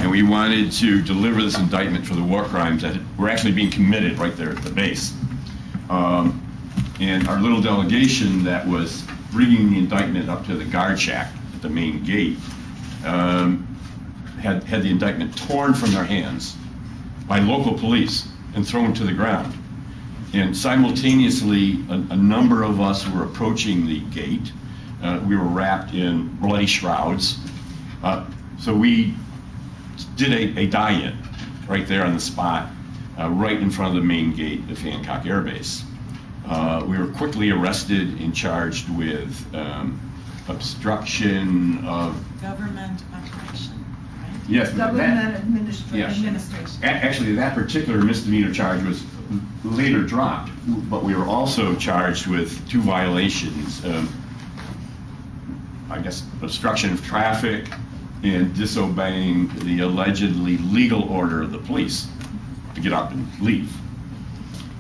and we wanted to deliver this indictment for the war crimes that were actually being committed right there at the base. And our little delegation that was bringing the indictment up to the guard shack at the main gate had the indictment torn from their hands by local police and thrown to the ground. And simultaneously, a number of us were approaching the gate. We were wrapped in bloody shrouds. So we did a die-in right there on the spot, right in front of the main gate of Hancock Air Base. We were quickly arrested and charged with obstruction of government operation, right? Yes, government administration. Yes. Actually, that particular misdemeanor charge was later dropped, but we were also charged with 2 violations: I guess obstruction of traffic and disobeying the allegedly legal order of the police to get up and leave.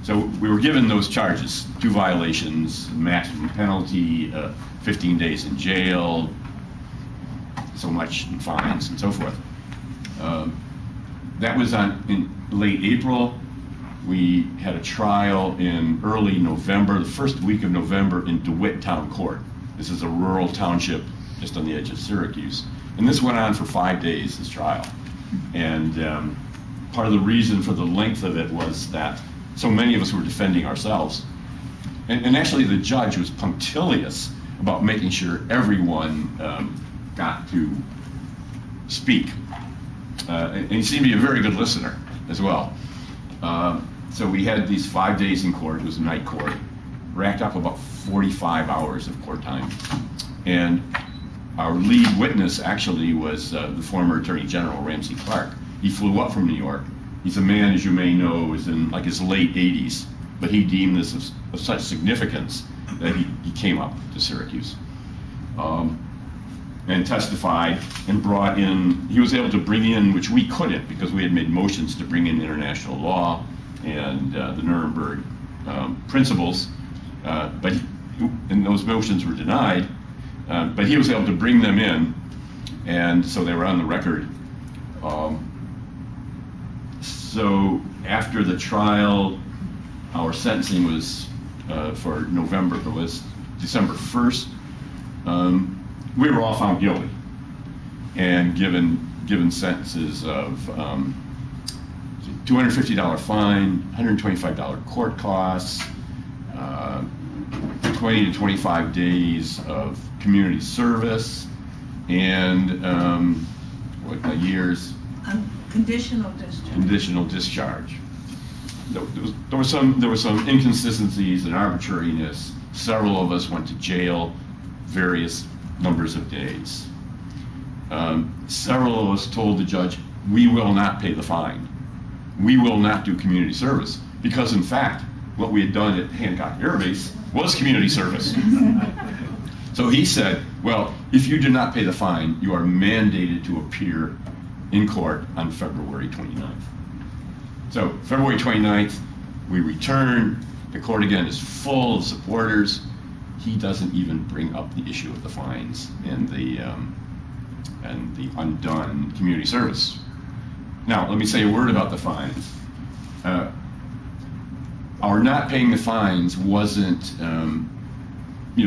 So we were given those charges: 2 violations, maximum penalty, 15 days in jail, so much in fines, and so forth. That was in late April. We had a trial in early November, the first week of November, in DeWitt Town Court. This is a rural township just on the edge of Syracuse. And this went on for 5 days, this trial. And part of the reason for the length of it was that so many of us were defending ourselves. And actually the judge was punctilious about making sure everyone got to speak. And he seemed to be a very good listener as well. So we had these 5 days in court. It was a night court. Racked up about 45 hours of court time. And our lead witness actually was the former Attorney General, Ramsey Clark. He flew up from New York. He's a man, as you may know, who was in like his late 80s, but he deemed this of such significance that he came up to Syracuse and testified and brought in, he was able to bring in, which we couldn't because we had made motions to bring in international law and the Nuremberg principles, and those motions were denied, but he was able to bring them in, and so they were on the record. So after the trial, our sentencing was for November, it was December 1st. We were all found guilty and given sentences of $250 fine, $125 court costs, 20 to 25 days of community service, and years. Conditional discharge. Conditional discharge. There were some inconsistencies and arbitrariness. Several of us went to jail various numbers of days. Several of us told the judge, we will not pay the fine. We will not do community service, because in fact, what we had done at Hancock Air Base was community service. So he said, well, if you do not pay the fine, you are mandated to appear in court on February 29th. So February 29th, we return. The court again is full of supporters. He doesn't even bring up the issue of the fines and the undone community service. Now, let me say a word about the fines. Our not paying the fines wasn't,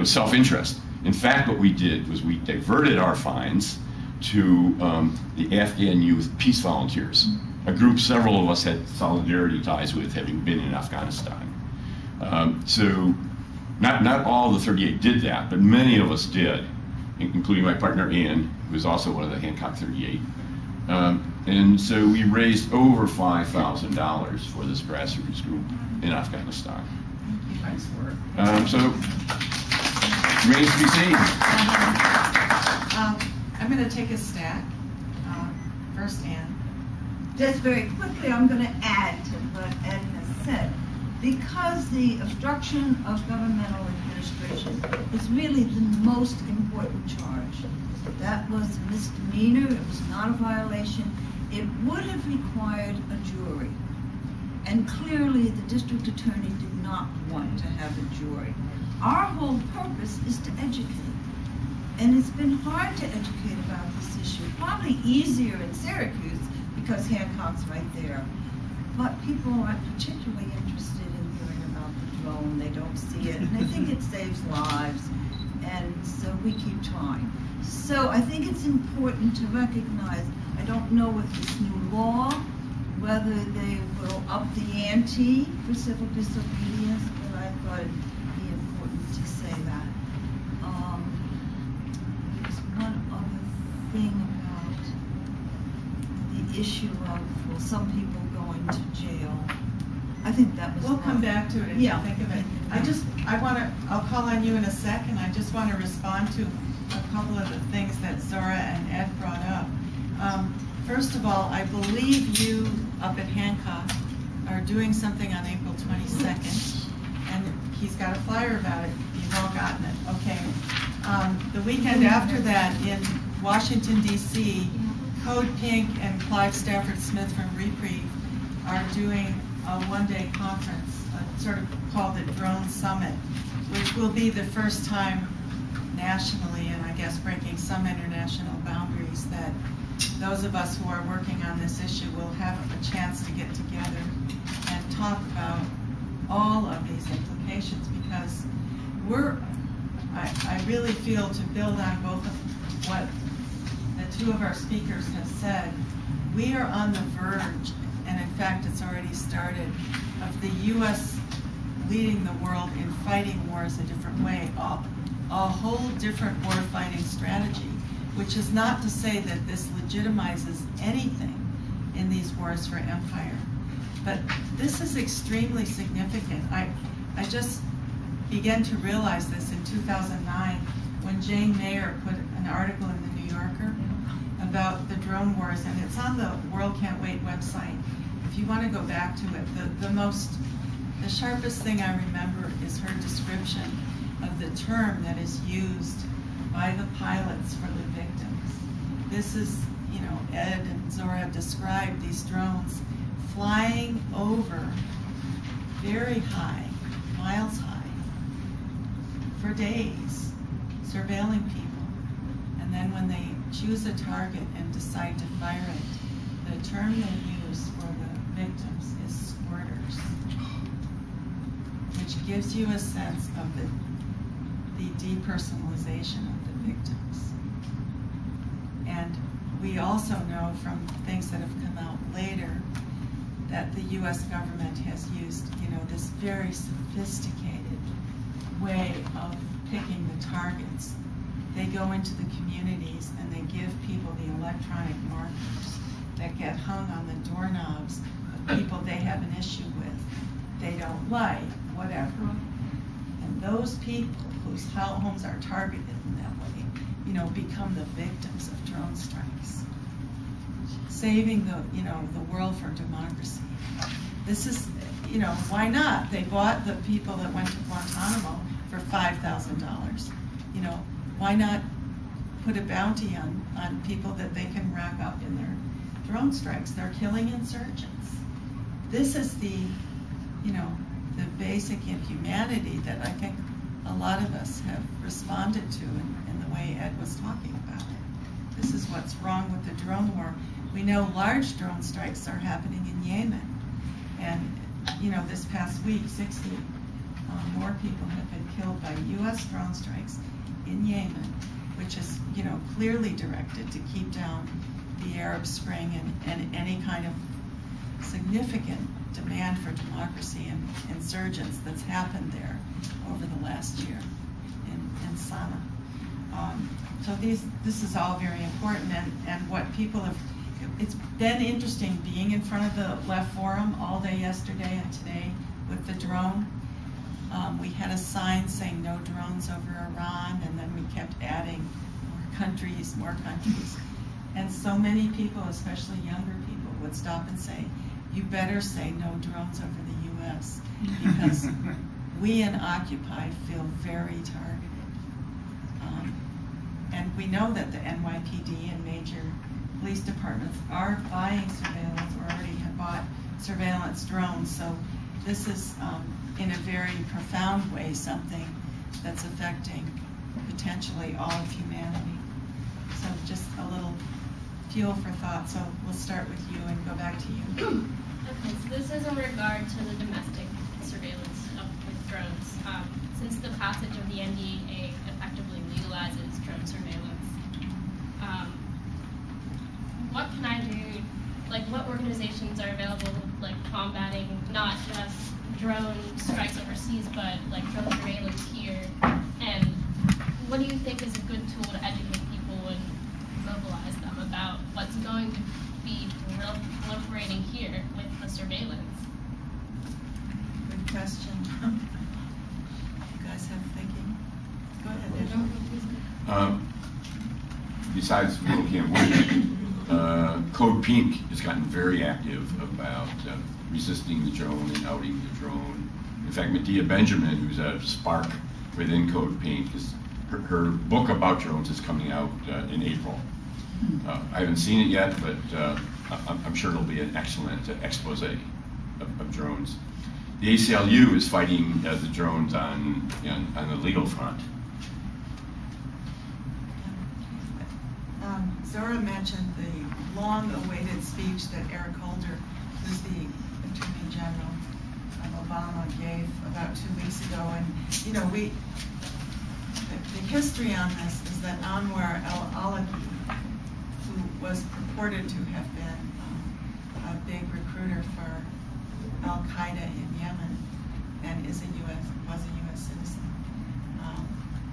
self-interest. In fact, what we did was we diverted our fines to the Afghan Youth Peace Volunteers, a group several of us had solidarity ties with, having been in Afghanistan. So not all the 38 did that, but many of us did, including my partner Ann, who was also one of the Hancock 38. And so we raised over $5,000 for this grassroots group in Afghanistan. Nice work. So remains to be seen. I'm going to take a stat. First, Ann. Just very quickly, I'm going to add to what Ed has said. Because the obstruction of governmental administration is really the most important charge. That was a misdemeanor. It was not a violation. It would have required a jury. And clearly, the district attorney did not want to have a jury. Our whole purpose is to educate. And it's been hard to educate about this issue. Probably easier in Syracuse because Hancock's right there. But people aren't particularly interested in hearing about the drone. They don't see it. And I think it saves lives. And so we keep trying. So I think it's important to recognize, I don't know with this new law, whether they will up the ante for civil disobedience, but I thought it'd be important to say that. There's one other thing about the issue of, well, some people going to jail. I think that was. We'll come back to it if you think of it. I'll call on you in a second. I just want to respond to a couple of the things that Zohra and Ed brought up. First of all, I believe you up at Hancock are doing something on April 22nd, and he's got a flyer about it. You've all gotten it. Okay. The weekend after that in Washington, D.C., Code Pink and Clive Stafford Smith from Reprieve are doing a one-day conference, sort of called the Drone Summit, which will be the first time nationally, and I guess breaking some international boundaries, that those of us who are working on this issue will have a chance to get together and talk about all of these implications, because I really feel, to build on both of what the two of our speakers have said, we are on the verge, and in fact it's already started, of the U.S. leading the world in fighting wars a different way, a whole different war fighting strategy, which is not to say that this legitimizes anything in these wars for empire. But this is extremely significant. I just began to realize this in 2009 when Jane Mayer put an article in the New Yorker about the drone wars, and it's on the World Can't Wait website. If you want to go back to it, the sharpest thing I remember is her description of the term that is used by the pilots for the victims. This is, Ed and Zohra have described these drones flying over very high, miles high, for days, surveilling people. And then when they choose a target and decide to fire it, the term they use for the victims is squirters, which gives you a sense of the depersonalization of the victims. And we also know from things that have come out later that the U.S. government has used, this very sophisticated way of picking the targets. They go into the communities and they give people the electronic markers that get hung on the doorknobs of people they have an issue with, they don't like, whatever. And those people whose homes are targeted in that way, become the victims of drone strikes, saving the world for democracy. This is, why not? They bought the people that went to Guantanamo for $5,000. Why not put a bounty on people that they can rack up in their drone strikes? They're killing insurgents. This is the basic inhumanity that I think a lot of us have responded to in the way Ed was talking about it. This is what's wrong with the drone war. We know large drone strikes are happening in Yemen. And, this past week, 60 more people have been killed by U.S. drone strikes in Yemen, which is, clearly directed to keep down the Arab Spring and any kind of significant demand for democracy and insurgents that's happened there over the last year in Sana'a. So this is all very important, and what people have, it's been interesting being in front of the Left Forum all day yesterday and today with the drone. We had a sign saying no drones over Iran, and then we kept adding more countries. And so many people, especially younger people, would stop and say, you better say no drones over the U.S. because we in Occupy feel very targeted. And we know that the NYPD and major police departments are buying surveillance, or already have bought surveillance drones. So this is, in a very profound way, something that's affecting potentially all of humanity. So just a little fuel for thought. So we'll start with you and go back to you. Okay, so this is in regard to the domestic surveillance with drones. Since the passage of the NDAA effectively legalizes drone surveillance, what can I do? Like, what organizations are available, like combating not just drone strikes overseas, but like drone surveillance here? And what do you think is a good tool to educate people and mobilize them about what's going to be proliferating here with the surveillance? Good question. You guys have thinking? Go ahead, Debra. Besides World Camp Women, Code Pink has gotten very active about resisting the drone and outing the drone. In fact, Medea Benjamin, who's a spark within Code Pink, her book about drones is coming out in April. I haven't seen it yet, but I'm sure it'll be an excellent expose of drones. The ACLU is fighting the drones on the legal front. Zohra mentioned the long-awaited speech that Eric Holder, who's the Attorney General of Obama, gave about 2 weeks ago. And, you know, the history on this is that Anwar al-Awlaki, who was purported to have been a big recruiter for Al-Qaeda in Yemen and was a U.S. citizen,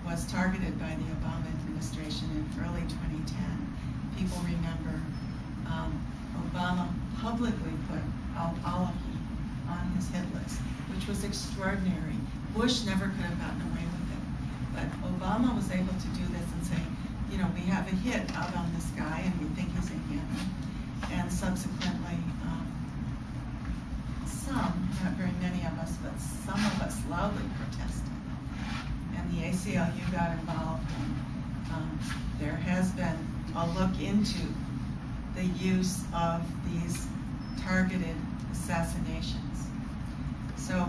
was targeted by the Obama administration in early 2010. People remember Obama publicly put al-Awlaki on his hit list, which was extraordinary. Bush never could have gotten away with it. But Obama was able to do this and say, you know, we have a hit out on this guy and we think he's in Yemen. And subsequently, some, not very many of us, but some of us loudly protested. And the ACLU got involved. And there has been a look into the use of these targeted assassinations. So,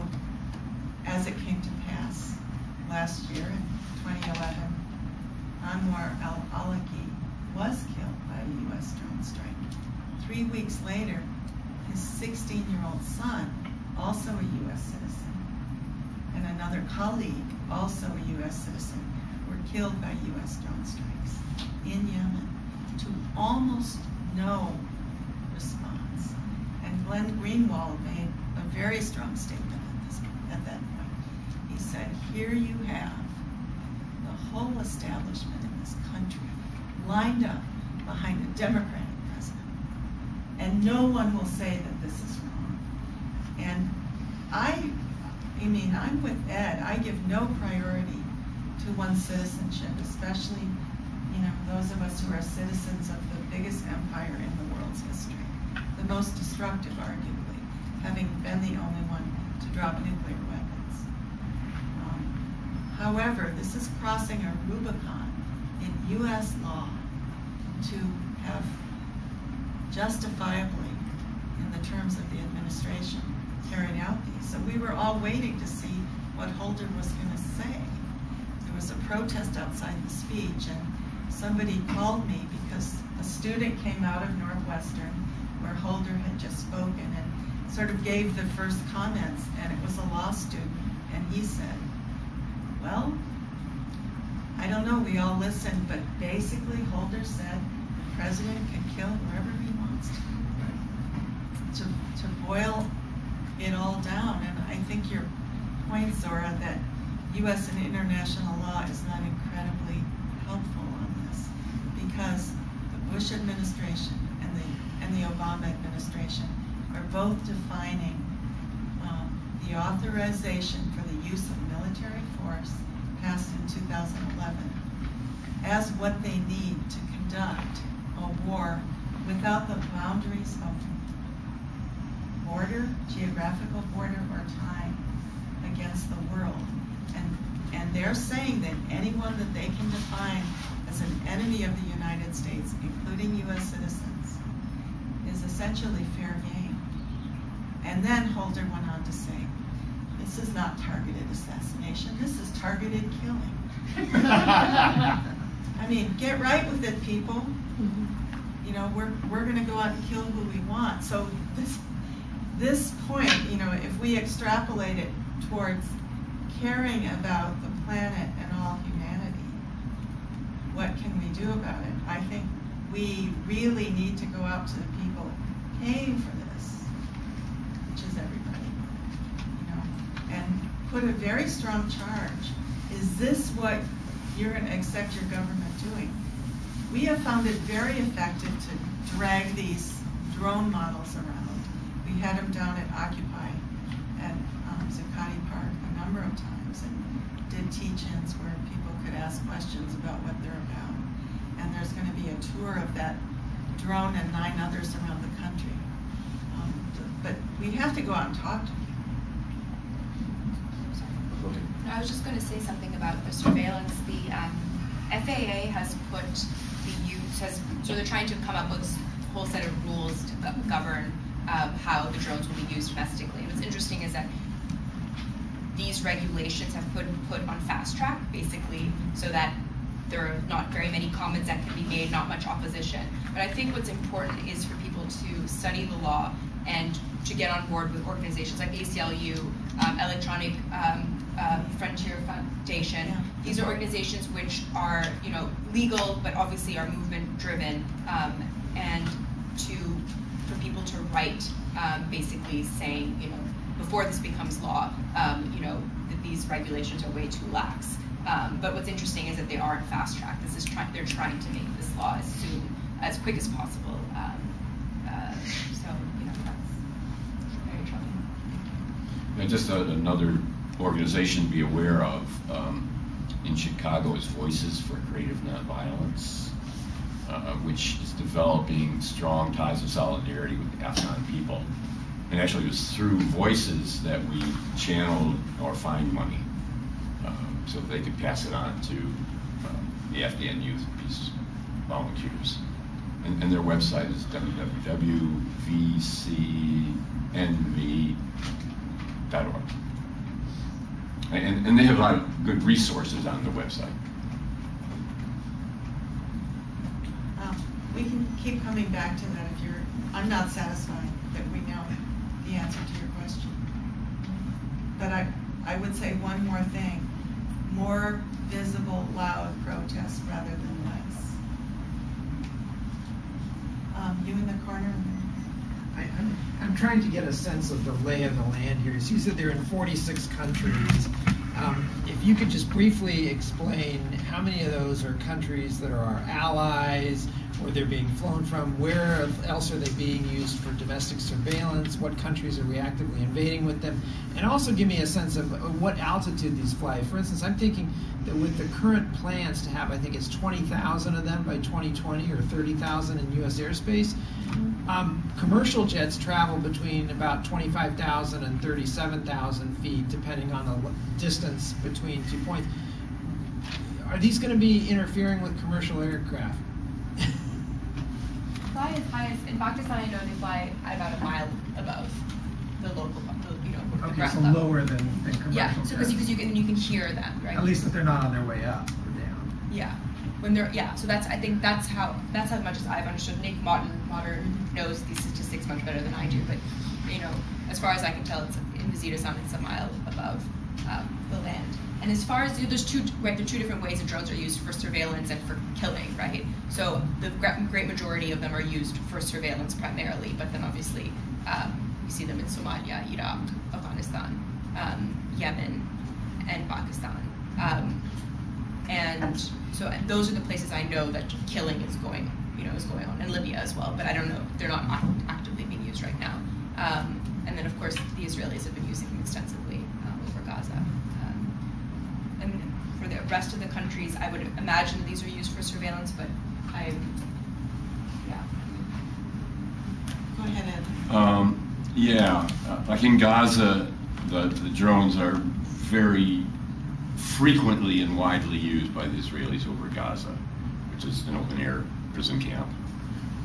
as it came to pass last year in 2011, Anwar al-Awlaki was killed by a U.S. drone strike. 3 weeks later, his 16-year-old son, also a U.S. citizen, and another colleague, also a U.S. citizen, were killed by U.S. drone strikes in Yemen to almost no response. And Glenn Greenwald made a very strong statement at that point. He said, here you have the whole establishment in this country lined up behind a Democratic president, and no one will say that this is wrong. And I mean, I'm with Ed. I give no priority to one's citizenship, especially, you know, those of us who are citizens of the biggest empire in the world's history, the most destructive, arguably, having been the only one to drop nuclear weapons. However, this is crossing a Rubicon in U.S. law to have justifiably, in the terms of the administration, carried out these. So we were all waiting to see what Holder was going to say. There was a protest outside the speech, and somebody called me because a student came out of Northwestern where Holder had just spoken and sort of gave the first comments, and it was a law student, and he said, well, I don't know, we all listened, but basically Holder said the president can kill whoever he wants to boil it all down. And I think your point, Zohra, that U.S. and international law is not incredibly helpful on this, because the Bush administration and the Obama administration are both defining the authorization for the use of military force passed in 2011 as what they need to conduct a war without the boundaries of border, geographical border, or time against the world. And they're saying that anyone that they can define as an enemy of the United States, including U.S. citizens, is essentially fair game. And then Holder went on to say, this is not targeted assassination, this is targeted killing. I mean, get right with it, people. You know, we're going to go out and kill who we want. So this point, you know, if we extrapolate it towards caring about the planet and all humanity, what can we do about it? I think we really need to go out to the people paying for this, which is everybody, you know, and put a very strong charge. Is this what you're going to expect your government doing? We have found it very effective to drag these drone models around. We had them down at Occupy at Zuccotti Park a number of times and did teach-ins where people could ask questions about what they're about. And there's going to be a tour of that drone and 9 others around the country. But we have to go out and talk to people. Okay. I was just going to say something about the surveillance. The FAA has put the use, so they're trying to come up with a whole set of rules to govern how the drones will be used domestically. And what's interesting is that these regulations have put on fast track, basically, so that there are not very many comments that can be made, not much opposition. But I think what's important is for people to study the law and to get on board with organizations like the ACLU, Electronic Frontier Foundation. Yeah. These are organizations which are, you know, legal, but obviously are movement driven, and for people to write, basically saying, you know, before this becomes law, you know, that these regulations are way too lax. But what's interesting is that they are in fast track. They're trying to make this law as quick as possible. So, you know, that's very troubling. And just another organization to be aware of in Chicago is Voices for Creative Nonviolence, which is developing strong ties of solidarity with the Afghan people. And actually it was through Voices that we channeled our find money so they could pass it on to the Afghan youth, these volunteers. And their website is www.vcnv.org. And they have a lot of good resources on their website. We can keep coming back to that if I'm not satisfied that we know the answer to your question. But I would say one more thing. More visible, loud protests rather than less. You in the corner? I'm trying to get a sense of the lay of the land here. So you said they're in 46 countries. If you could just briefly explain how many of those are countries that are our allies, or they're being flown from, where else are they being used for domestic surveillance, what countries are we actively invading with them, and also give me a sense of what altitude these fly. For instance, I'm thinking that with the current plans to have, I think it's 20,000 of them by 2020 or 30,000 in U.S. airspace, commercial jets travel between about 25,000 and 37,000 feet, depending on the distance between 2 points. Are these going to be interfering with commercial aircraft? Fly as high as, in Pakistan, I know they fly at about a mile above the local, you know, the Okay, ground so level. lower than commercial Yeah, so because jets. you can hear them, right? At least if they're not on their way up or down. Yeah, when they're so I think that's how much as I've understood. Nick Modern knows these statistics much better than I do, but you know, as far as I can tell, it's in Visita-san, it's a mile above the land. And as far as there are two different ways that drones are used for surveillance and for killing, right? So the great majority of them are used for surveillance primarily, but then obviously we see them in Somalia, Iraq, Afghanistan, Yemen, and Pakistan. And so those are the places I know that killing is going on, and Libya as well. But I don't know; they're not actively being used right now. And then, of course, the Israelis have been using them extensively over Gaza. And for the rest of the countries, I would imagine these are used for surveillance, but Go ahead, Ed. Like in Gaza, the drones are very frequently and widely used by the Israelis over Gaza, which is an open-air prison camp.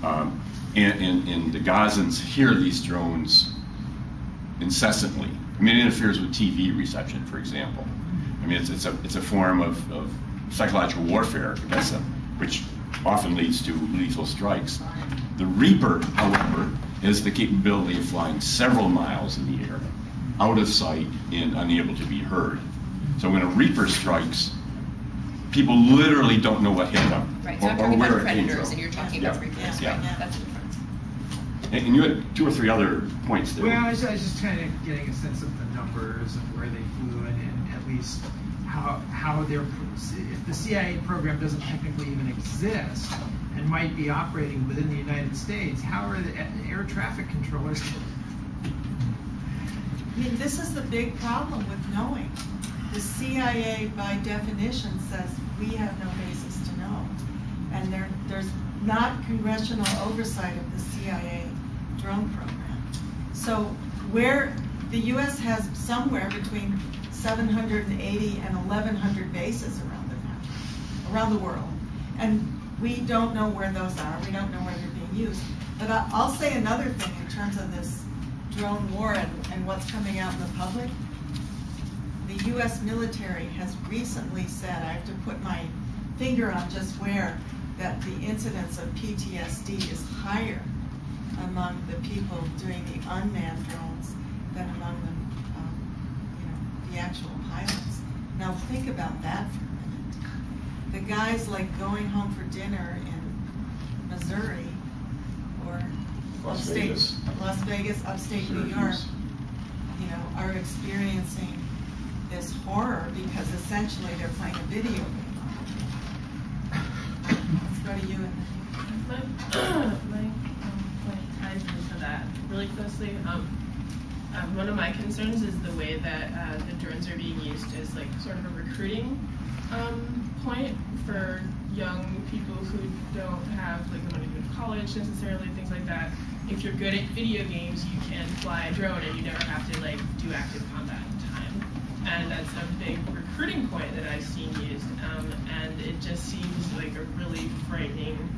And the Gazans hear these drones incessantly. I mean, it interferes with TV reception, for example. I mean, it's a form of psychological warfare, which often leads to lethal strikes. The Reaper, however, has the capability of flying several miles in the air, out of sight and unable to be heard. So when a Reaper strikes, people literally don't know what hit them, Right, so I'm or talking where about it came predators from. and you're talking Yeah. about reapers, Yeah. right? That's the difference. And you had 2 or 3 other points there. Well, I was just kind of getting a sense of the numbers and where they flew and at least how they're, if the CIA program doesn't technically even exist and might be operating within the United States, how are the air traffic controllers? I mean, this is the big problem with knowing. The CIA, by definition, says we have no basis to know. And there's not congressional oversight of the CIA drone program. So where the U.S. has somewhere between 780 and 1,100 bases around the country, around the world. And we don't know where those are. We don't know where they're being used. But I'll say another thing in terms of this drone war and what's coming out in the public. The U.S. military has recently said, I have to put my finger on just where, that the incidence of PTSD is higher among the people doing the unmanned drones than among the actual pilots. Now think about that for a minute. The guys like going home for dinner in Missouri or Las Vegas, upstate New York, are experiencing this horror because essentially they're playing a video game. Let's go to you and My point ties into that really closely. One of my concerns is the way that the drones are being used as like sort of a recruiting point for young people who don't have like the money to go to college necessarily, things like that. If you're good at video games, you can fly a drone and you never have to like do active combat time. And that's a big recruiting point that I've seen used, and it just seems like a really frightening,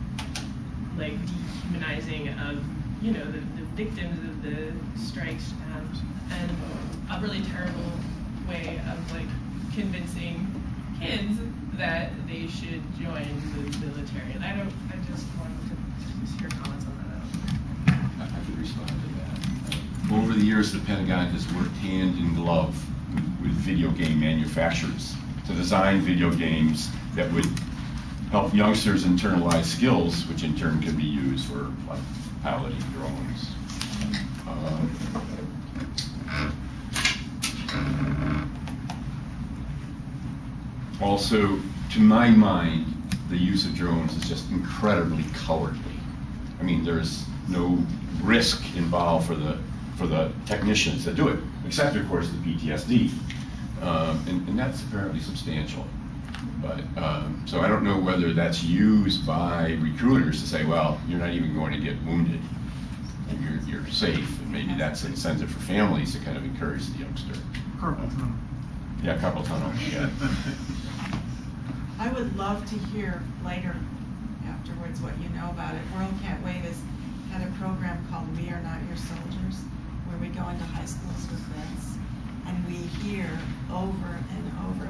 like dehumanizing of the victims of the strikes, and a really terrible way of like convincing kids that they should join the military. And I just wanted to just hear comments on that. I could respond to that. Over the years, the Pentagon has worked hand in glove with video game manufacturers to design video games that would help youngsters internalize skills, which in turn can be used for like piloting drones. Also, to my mind, the use of drones is just incredibly cowardly. I mean, there's no risk involved for the technicians that do it, except of course the PTSD, and that's apparently substantial. But so I don't know whether that's used by recruiters to say, well, you're not even going to get wounded, and you're safe, and maybe that's an incentive for families to kind of encourage the youngster. Carpal tunnel. Yeah, carpal tunnel. Yeah. I would love to hear later afterwards what you know about it. World Can't Wait has had a program called We Are Not Your Soldiers, where we go into high schools with vets, and we hear over and over,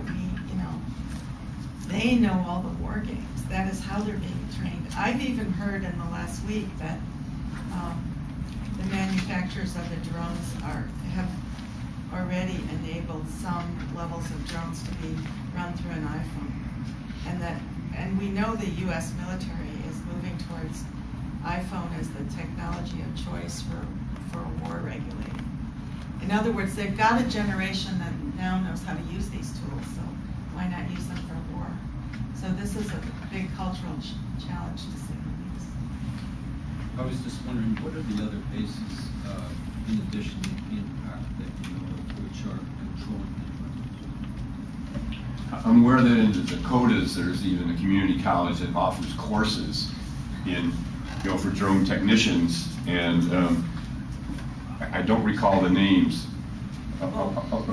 they know all the war games. That is how they're being trained. I've even heard in the last week that the manufacturers of the drones have already enabled some levels of drones to be run through an iPhone. And we know the U.S. military is moving towards iPhone as the technology of choice for war regulating. In other words, they've got a generation that now knows how to use these tools, so why not use them for war? So this is a big cultural challenge to say the least. I was just wondering, what are the other bases, in addition to Hancock, that you know of, which are controlling the drones? I'm aware that in the Dakotas, there's even a community college that offers courses in, for drone technicians, and I don't recall the names. I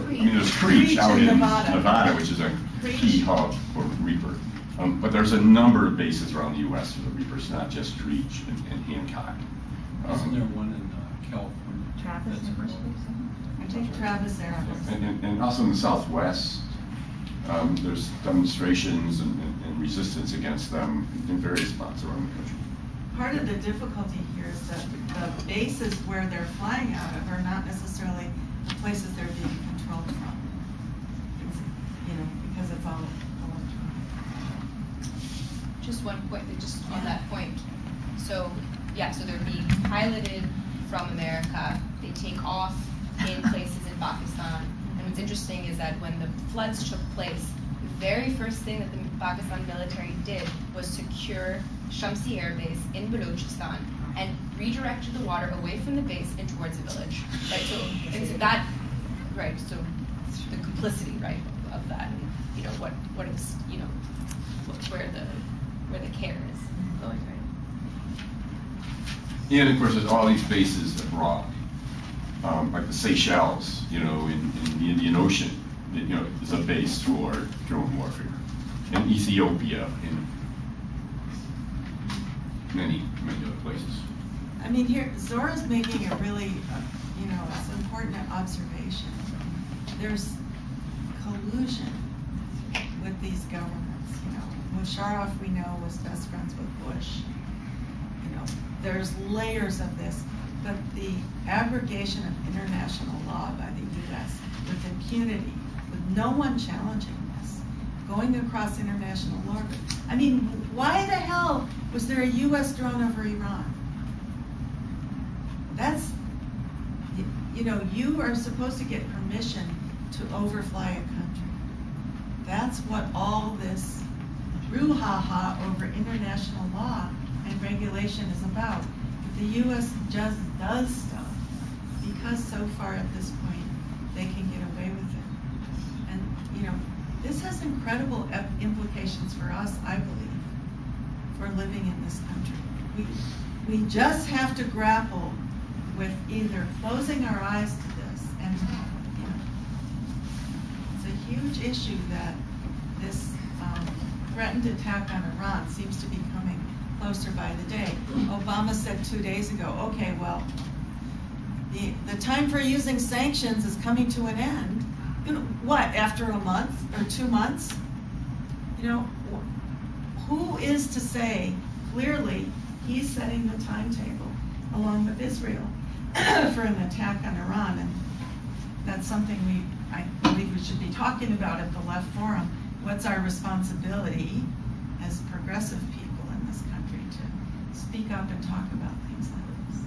mean, there's Creech out in Nevada, which is a key hub for Reaper. But there's a number of bases around the U.S. for the Reapers, not just Creech and Hancock. Isn't there one in California? Travis University? I think Travis Air Force. And also in the Southwest. There's demonstrations and resistance against them in various spots around the country. Part of the difficulty here is that the bases where they're flying out of are not necessarily the places they're being controlled from. It's, because it's all electronic. Just one point, just on that point. So, yeah, so they're being piloted from America. They take off in places in Pakistan. And what's interesting is that when the floods took place, the very first thing that the Pakistan military did was secure Shamsi Air Base in Balochistan and redirected the water away from the base and towards the village. Right, so that, right, so the complicity, right, of that, and, what is, where the care is going, right? And of course, there's all these bases abroad, like the Seychelles, in the Indian Ocean, is a base for drone warfare. And Ethiopia, and many other places. I mean, here, Zohra's making a really, it's an important observation. There's collusion with these governments, Musharraf, we know, was best friends with Bush. There's layers of this, but the abrogation of international law by the U.S. with impunity, with no one challenging this, going across international law. I mean, why the hell was there a U.S. drone over Iran? That's, you are supposed to get permission to overfly a country. That's what all this brouhaha over international law and regulation is about. But the U.S. just does stuff because so far at this point they can get away with it. And this has incredible implications for us, I believe, for living in this country. We just have to grapple with either closing our eyes to this, and it's a huge issue that this threatened attack on Iran seems to be coming closer by the day. Obama said 2 days ago, okay, well, the time for using sanctions is coming to an end. What, after a month or 2 months? Who is to say, clearly, he's setting the timetable along with Israel for an attack on Iran, and that's something I believe we should be talking about at the Left Forum. What's our responsibility as progressive people in this country to speak up and talk about things like this?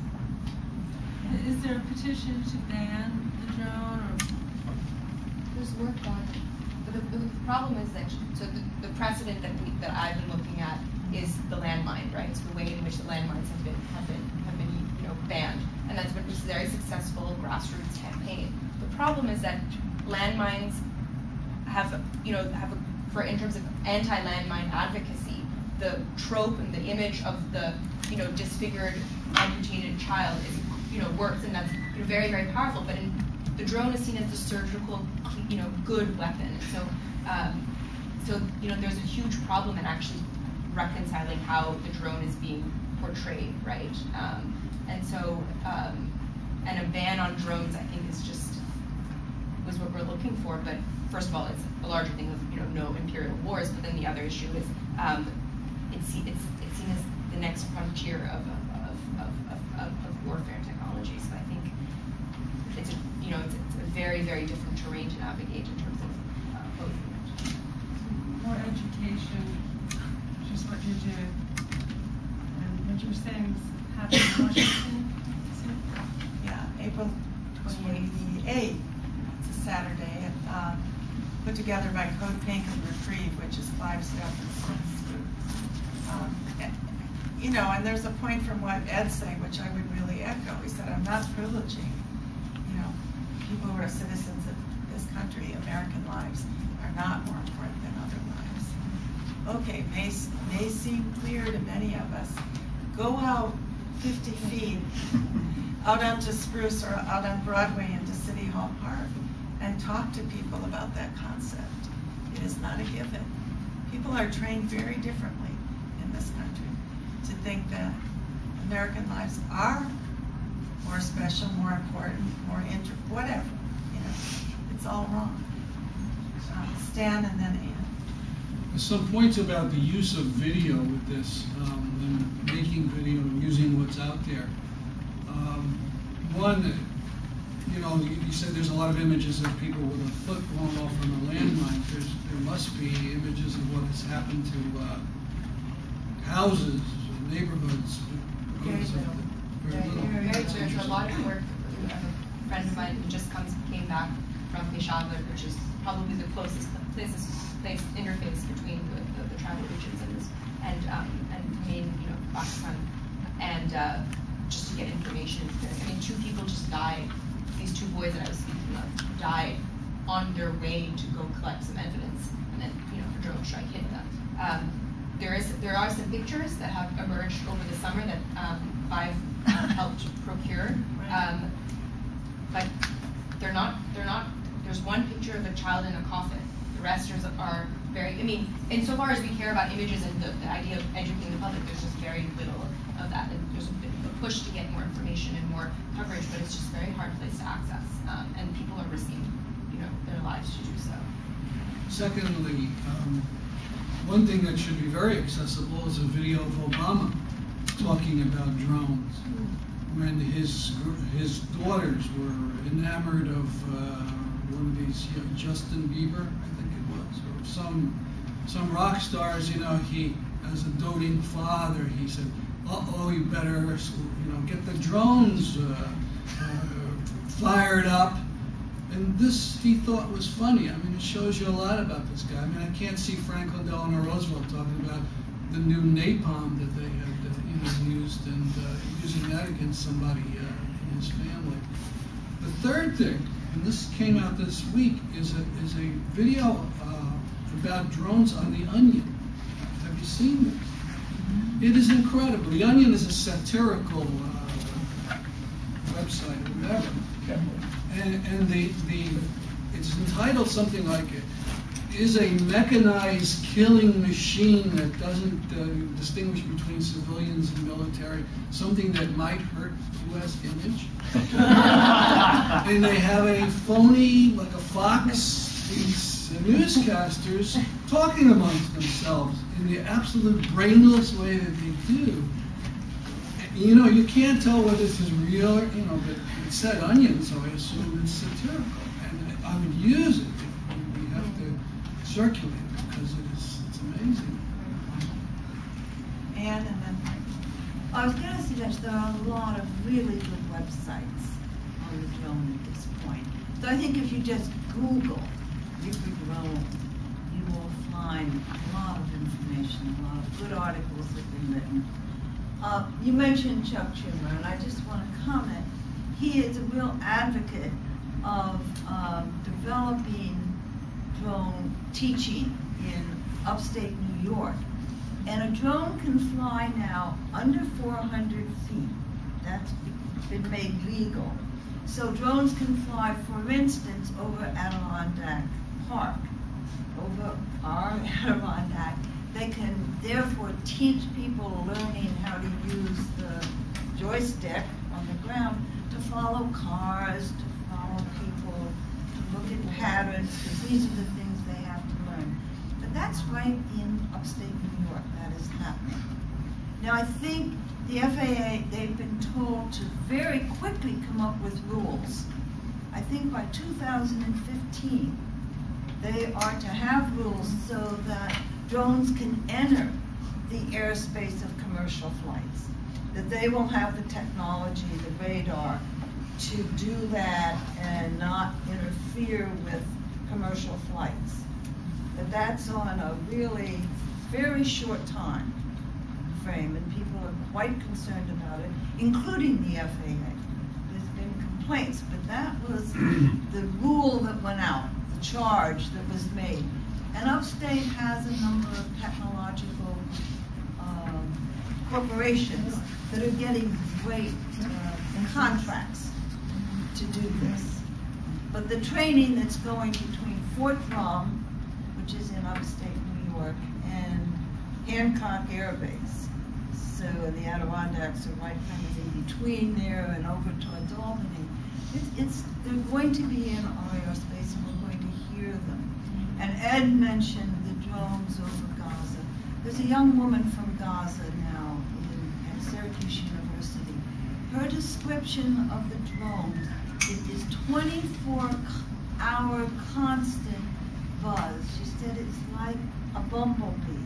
Is there a petition to ban the drone? Or? There's work on it. But the problem is that, so the precedent that I've been looking at is the landmine, right? So the way in which the landmines have been banned, and that's been a very successful grassroots campaign. The problem is that landmines in terms of anti-landmine advocacy, the trope and the image of the disfigured, amputated child works, and that's very, very powerful. But the drone is seen as the surgical, good weapon. So there's a huge problem in actually reconciling how the drone is being portrayed, right? And a ban on drones, I think, was what we're looking for. But first of all, it's a larger thing of no imperial wars. But then the other issue is it's seen as the next frontier of warfare technology. So I think it's a very, very different terrain to navigate in terms of both. More education, which is what you're doing, and what you're saying is happening in Washington. Yeah, April 28th. It's a Saturday, and put together by Code Pink and Reprieve, which is 5 Step and 6. And there's a point from what Ed's saying, which I would really echo. He said, I'm not privileging, people who are citizens of this country. American lives are not more important than other lives. Okay, may seem clear to many of us. Go out 50 feet, out onto Spruce or out on Broadway into City Hall Park, and talk to people about that concept. It is not a given. People are trained very differently in this country to think that American lives are more special, more important, more whatever. It's all wrong. So Stan and then Ann. There's some points about the use of video with this, and making video and using what's out there. One, you know, you said there's a lot of images of people with a foot blown off from a landmine. There must be images of what has happened to houses, neighborhoods. Because of the very little. Very true. There's a lot of work. A friend of mine who just came back from Peshawar, which is probably the closest place interface between the tribal regions and main, you know, Pakistan, and just to get information. I mean, 2 people just died. These 2 boys that I was speaking of died on their way to go collect some evidence, and then, you know, a drone strike hit them. There are some pictures that have emerged over the summer that I've helped procure, but they're not. There's one picture of a child in a coffin. The rest are very. I mean, insofar as we care about images and the idea of educating the public, there's just very little of that. And there's a push to get more information and more coverage, but it's just a very hard place to access, and people are risking, you know, their lives to do so. Secondly, one thing that should be very accessible is a video of Obama talking about drones. When his daughters were enamored of one of these, you know, Justin Bieber, I think it was, or some rock stars. You know, he, as a doting father, he said, "Uh-oh, you better, you know, get the drones fired up." And this he thought was funny. I mean, it shows you a lot about this guy. I mean, I can't see Franklin Delano Roosevelt talking about the new napalm that they had, you know, used, and using that against somebody in his family. The third thing, and this came out this week, is a video about drones on The Onion. Have you seen this? It is incredible. The Onion is a satirical website or whatever. And it's entitled something like "Is a mechanized killing machine that doesn't distinguish between civilians and military something that might hurt U.S. image?" And they have a phony, like a Fox, these newscasters talking amongst themselves in the absolute brainless way that they do. You know, you can't tell whether this is real or, you know, but it said Onion, so I assume it's satirical. And I would use it. We have to circulate it because it's amazing. Ann and then I was going to suggest there are a lot of really good websites on the drone at this point. So I think if you just Google Reaper drone, you will find a lot of information, a lot of good articles have been written. You mentioned Chuck Schumer, and I just want to comment. He is a real advocate of developing drone teaching in upstate New York. And a drone can fly now under 400 feet. That's been made legal. So drones can fly, for instance, over Adirondack Park, over our Adirondack. They can therefore teach people learning how to use the joystick on the ground to follow cars, to follow people, to look at patterns, because these are the things they have to learn. But that's right in upstate New York, that is happening. Now I think the FAA, they've been told to very quickly come up with rules. I think by 2015, they are to have rules so that drones can enter the airspace of commercial flights, that they will have the technology, the radar, to do that and not interfere with commercial flights. But that's on a really very short time frame, and people are quite concerned about it, including the FAA. There's been complaints, but that was the rule that went out, the charge that was made. And upstate has a number of technological corporations that are getting great contracts to do this. But the training that's going between Fort Drum, which is in upstate New York, and Hancock Air Base, so the Adirondacks are right kind of in between there and over towards Albany. They're going to be in our airspace, and we're going to hear them. And Ed mentioned the drones over Gaza. There's a young woman from Gaza now at Syracuse University. Her description of the drones is 24-hour constant buzz. She said it's like a bumblebee.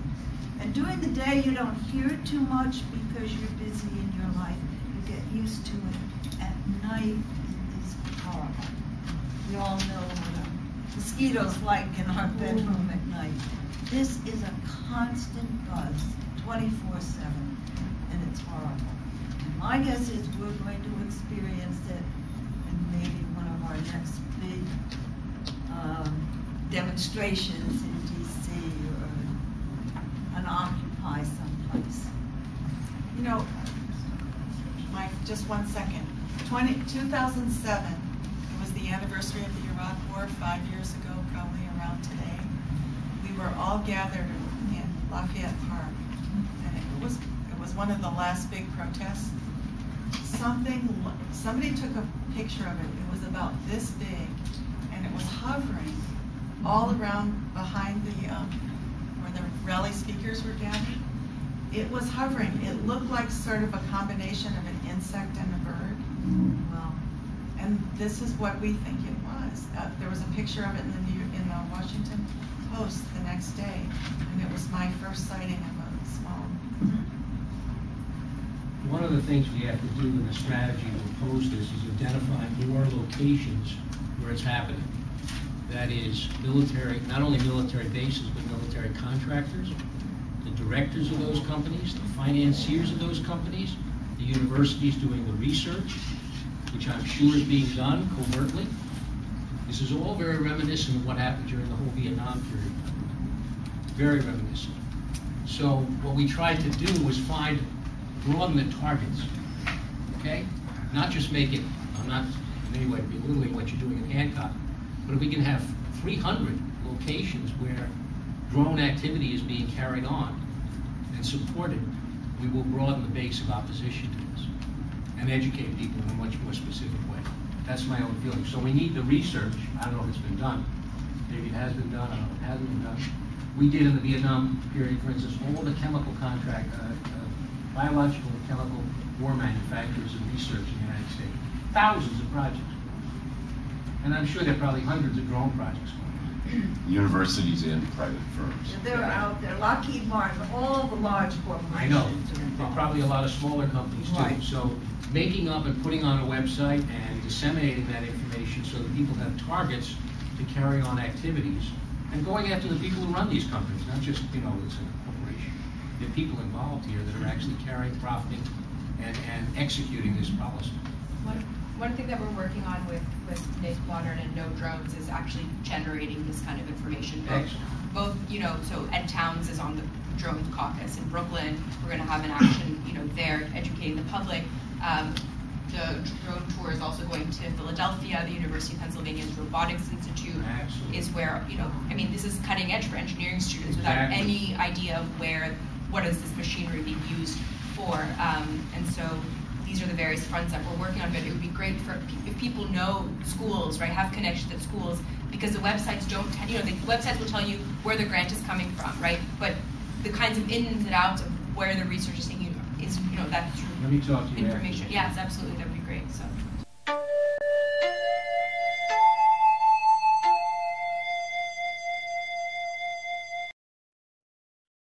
And during the day you don't hear it too much because you're busy in your life. You get used to it. At night it is horrible. We all know what mosquitoes like in our bedroom at night. This is a constant buzz, 24/7, and it's horrible. And my guess is we're going to experience it in maybe one of our next big demonstrations in DC or an Occupy someplace. You know, Mike, just 1 second. 2007, it was the anniversary of the Iraq War 5 years ago, probably around today. We were all gathered in Lafayette Park, and it was one of the last big protests. Somebody took a picture of it. It was about this big, and it was hovering all around behind the where the rally speakers were gathered. It was hovering. It looked like sort of a combination of an insect and a bird. Well, and this is what we think it was. There was a picture of it in the Washington Post the next day, and it was my first sighting of a small. One of the things we have to do in the strategy to oppose this is identify more locations where it's happening. That is military, not only military bases, but military contractors, the directors of those companies, the financiers of those companies, the universities doing the research, which I'm sure is being done covertly. This is all very reminiscent of what happened during the whole Vietnam period. Very reminiscent. So what we tried to do was broaden the targets, okay? Not just make it, I'm not in any way belittling what you're doing in Hancock, but if we can have 300 locations where drone activity is being carried on and supported, we will broaden the base of opposition to this and educate people in a much more specific way. That's my own feeling. So we need the research. I don't know if it's been done. Maybe it has been done. I don't know if it hasn't been done. We did in the Vietnam period, for instance, all the chemical biological and chemical war manufacturers and research in the United States. Thousands of projects. And I'm sure there are probably hundreds of drone projects going on. Universities and private firms. they're out there. Lockheed Martin, all the large corporations. I know. are There are involved. probably a lot of smaller companies too. Right. So making up and putting on a website and disseminating that information so that people have targets to carry on activities and going after the people who run these companies, not just, it's a corporation. There are people involved here that are actually carrying, profiting, and executing this policy. One thing that we're working on with Nick Modern and No Drones is actually generating this kind of information. Both, so Ed Towns is on the drone caucus in Brooklyn. We're going to have an action, there educating the public. The drone tour is also going to Philadelphia. The University of Pennsylvania's Robotics Institute is where, this is cutting edge for engineering students without any idea of what is this machinery being used for. And so these are the various fronts that we're working on, but it would be great if people know schools, right, have connections at schools, because the websites don't, the websites will tell you where the grant is coming from, right, but the kinds of ins and outs of where the research is taking is, that's through Let me talk to you information. after. Yes, absolutely, that would be great, so.